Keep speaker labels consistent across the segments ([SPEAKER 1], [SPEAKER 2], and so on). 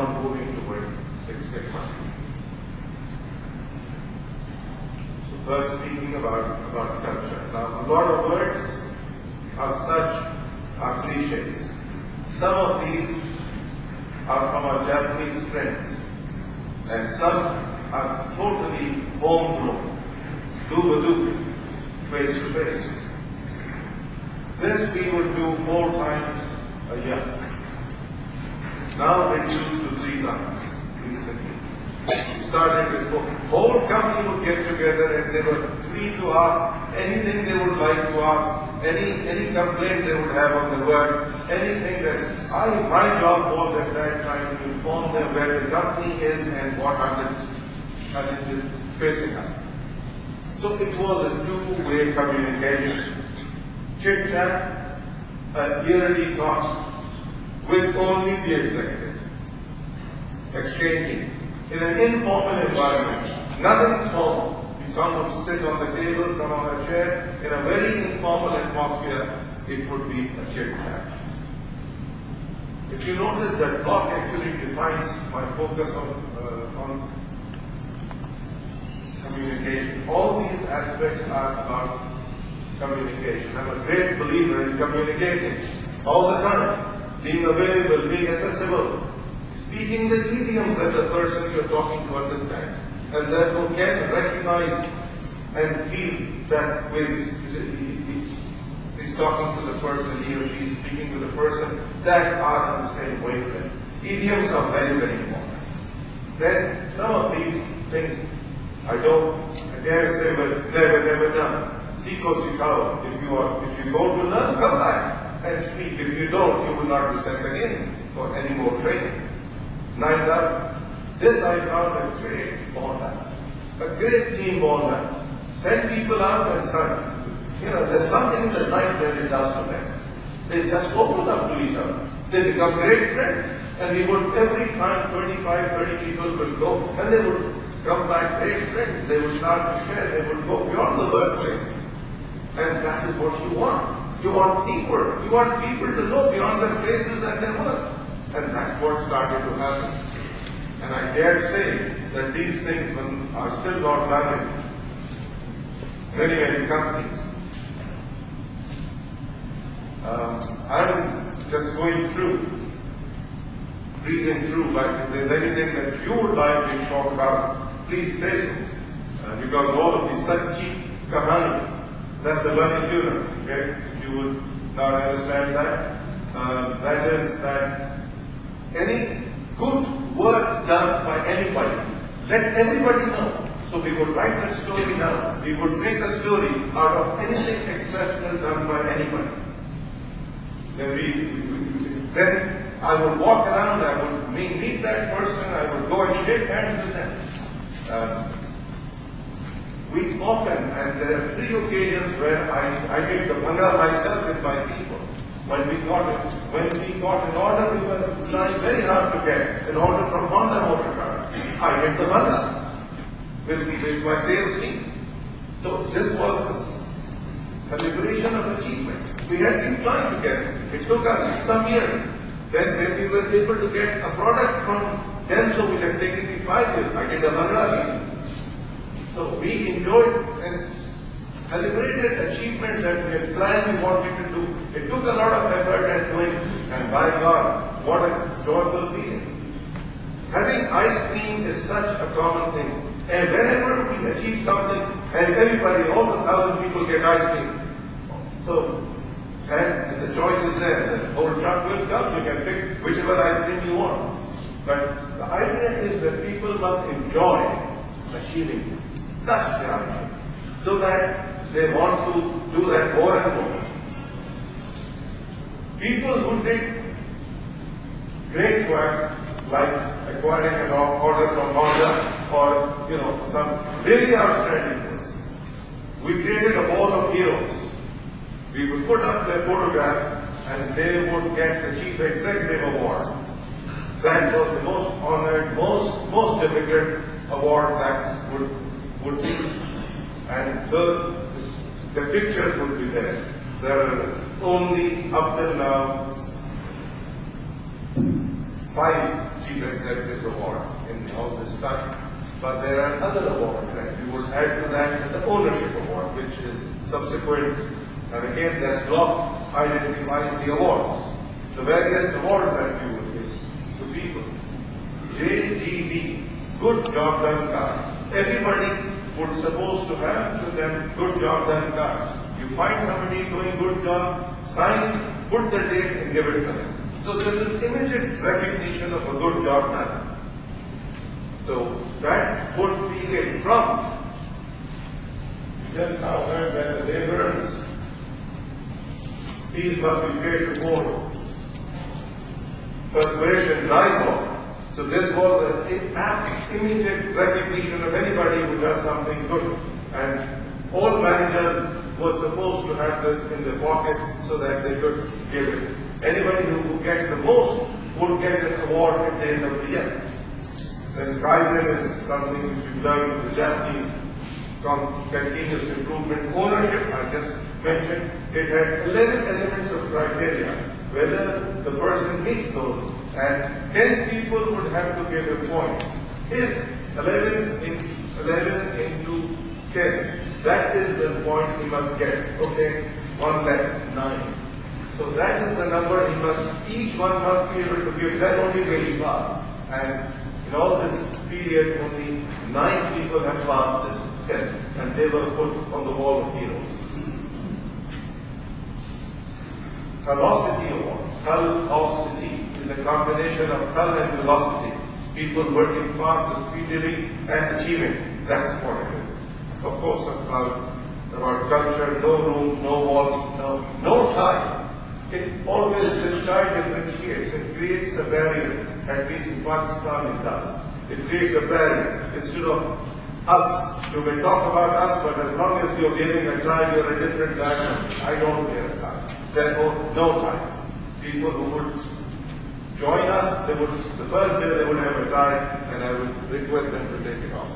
[SPEAKER 1] on moving towards Six Sigma. So first speaking about culture. Now a lot of words are cliches. Some of these are from our Japanese friends, and some are totally homegrown, do face to face. This we would do 4 times a year. Now reduced to 3 times recently. We started with 4. Whole company would get together and they were free to ask anything they would like to ask, any complaint they would have on the work, anything that my job was at that time to inform them where the company is and what are the challenges facing us. So it was a 2-way communication. Chit-chat, a yearly talk with only the executives, exchanging in an informal environment, nothing formal. Some would sit on the table, some on a chair, in a very informal atmosphere. It would be a chit-chat. If you notice, that block actually defines my focus on communication. All these aspects are about communication. I'm a great believer in communicating all the time, being available, being accessible, speaking the idioms that the person you're talking to understands, and therefore can recognize and feel that way. He's talking to the person, he or she is speaking to the person that are on the same wavelength. Idioms are very, very important. Then some of these things I dare say were never done. Siko sikao. If you go to learn, come back and speak. If you don't, you will not be sent again for any more training. 9 This I found a great bonder, a great team bonder. Send people out and son. There's something in the life that it does to them. They just open up to each other. They become great friends. And we would, every time 25, 30 people will go, and they would come back great friends. They would start to share. They would go beyond the workplace. And that is what you want. You want people. You want people to know beyond their places and their work. And that's what started to happen. And I dare say that these things are still not done in many companies. I was just going through, breezing through, but if there's anything that you would like to talk about, please say so. Because all of these Sachi Kahani, that's the learning tuner, okay? If you would not understand that, that is that any good work done by anybody, let everybody know. So we would write that story down. We would make a story out of anything exceptional done by anybody. Then I would walk around, I would meet that person, I would go and shake hands with them. We often, and there are 3 occasions where I did the bhanga myself with my people. When we got an order, we were trying very hard to get an order from Honda Motor Car. I did the bhanga with my sales team. So this was a liberation of achievement. We had been trying to get it. It took us some years. Then we were able to get a product from Denso, which has taken me 5 years. I did a bhanga. So we enjoyed and celebrated achievements that we had planned we wanted to do. It took a lot of effort and doing, and by God, what a joyful feeling. Having ice cream is such a common thing. And whenever we achieve something, and everybody, all the 1,000 people get ice cream. So, and the choice is there. The whole truck will come, you can pick whichever ice cream you want. But the idea is that people must enjoy achieving it. That's the idea. So that they want to do that more and more. People who did great work, like acquiring an order from Honda or some really outstanding work. We created a wall of heroes. We would put up their photograph and they would get the Chief Executive Award. That was the most honored, most difficult award that would be. And the pictures would be there. There are only up till now 5 Chief Executive's Award in all this time. But there are other awards that we would add to that, the Ownership Award, which is subsequent. And again, that block identifies the awards, the various awards that we would give to people. JGB, Good Job Done card. Everybody would supposed to have to them Good Job Done cards. You find somebody doing good job, sign, put the date and give it to them. So this is immediate recognition of a good job done. So that would be a prompt. You just now heard that the laborers' fees must be paid before perspiration dries off. So this was an immediate recognition of anybody who does something good. And all managers were supposed to have this in their pocket so that they could give it. Anybody who gets the most would get an award at the end of the year. Then Kaizen is something which we've learned from the Japanese, continuous improvement ownership. I just mentioned it had 11 elements of criteria, whether the person meets those, and 10 people would have to get a point. If 11 into 10, that is the points he must get. Okay, 1 less, 9. So that is the number he must, each one must be able to give, then only will he pass. And in all this period, only 9 people have passed this test, and they were put on the wall of heroes. Velocity Award. Velocity is a combination of Thal and velocity. People working fast, speedily, and achieving. That's what it is. Of course, about culture, no rooms, no walls, no time. It always, this tie differentiates. It creates a barrier. At least in Pakistan it does. It creates a barrier. Instead of us, you may talk about us, but as long as you're giving a tie, you're a different guy. I don't wear a tie. Therefore, no ties. People who would join us, the first day they would have a tie, and I would request them to take it off.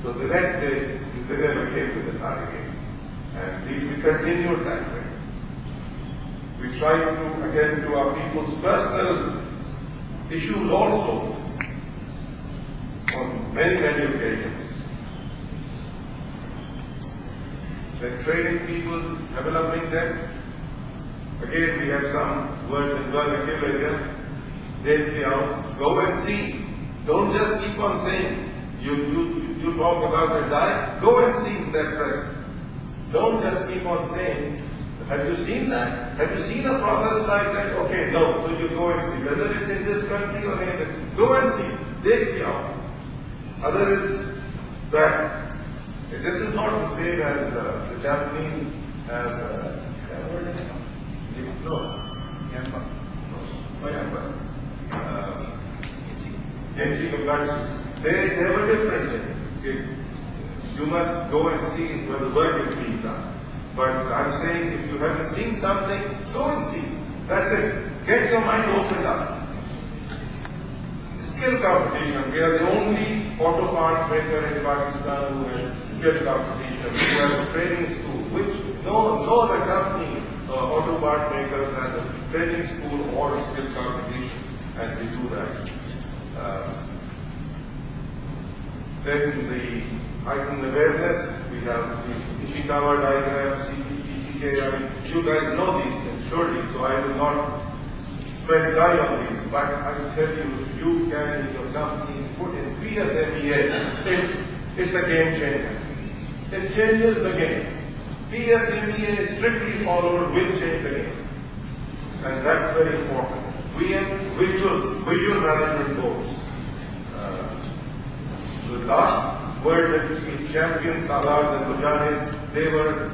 [SPEAKER 1] So the next day, they never came to the tie again. And we continued that way. We tried to attend to our people's personal issues also on many, many occasions. Then training people, developing them. Again, we have some words in vernacular here. Go and see. Don't just keep on saying, you talk about a die, go and see that press. Don't just keep on saying, have you seen that? Have you seen a process like that? Okay, no. So you go and see. Whether it's in this country or anything, go and see. Take care of it. Other is that this is not the same as the Japanese have. They were different things. You must go and see where the work is being done. But I'm saying if you haven't seen something, go and see. That's it. Get your mind opened up. Skill competition. We are the only auto part maker in Pakistan who has skill competition. We have a training school, which no other company, auto part makers has a training school or a skill competition, and we do that. Then the heightened awareness, we have the ICQI diagram, CPCPK. You guys know these things, surely, so I will not spend time on these. But I will tell you, if you can in your companies put in PFMEA, it's a game changer. It changes the game. PFMEA strictly followed will change the game. And that's very important. We have visual management goals. The last words that you see, champions, salars and mujahids, they were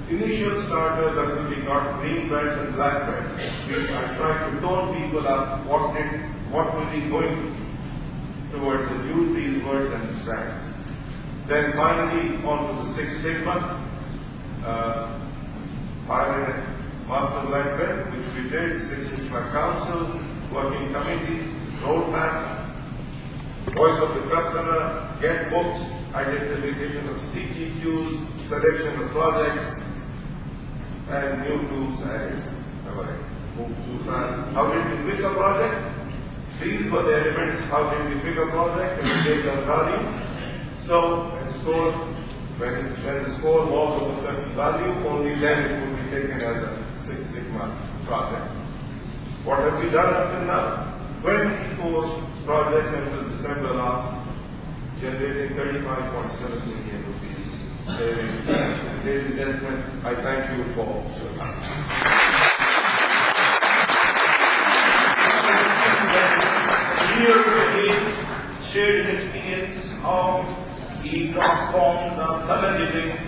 [SPEAKER 1] initial starters until we got green belts and black belts. I tried to tone people up what will be going towards and use these words and strands. Then finally on to the Six Sigma, Master Black Belt, which we did, Six Sigma Council, working committees, roadmap, voice of the customer, get books, identification of CTQs, selection of projects, and new tools added. How did we pick a project? These were the elements. How did we pick a project and we gave them value. So when the score was of a certain value, only then it would be taken as a Six Sigma project. What have we done up till now? 24 projects until December last, generating 35.7 million rupees. Ladies and gentlemen, I thank you for your time.
[SPEAKER 2] Here Sohail shared his experience how he transformed the Thal living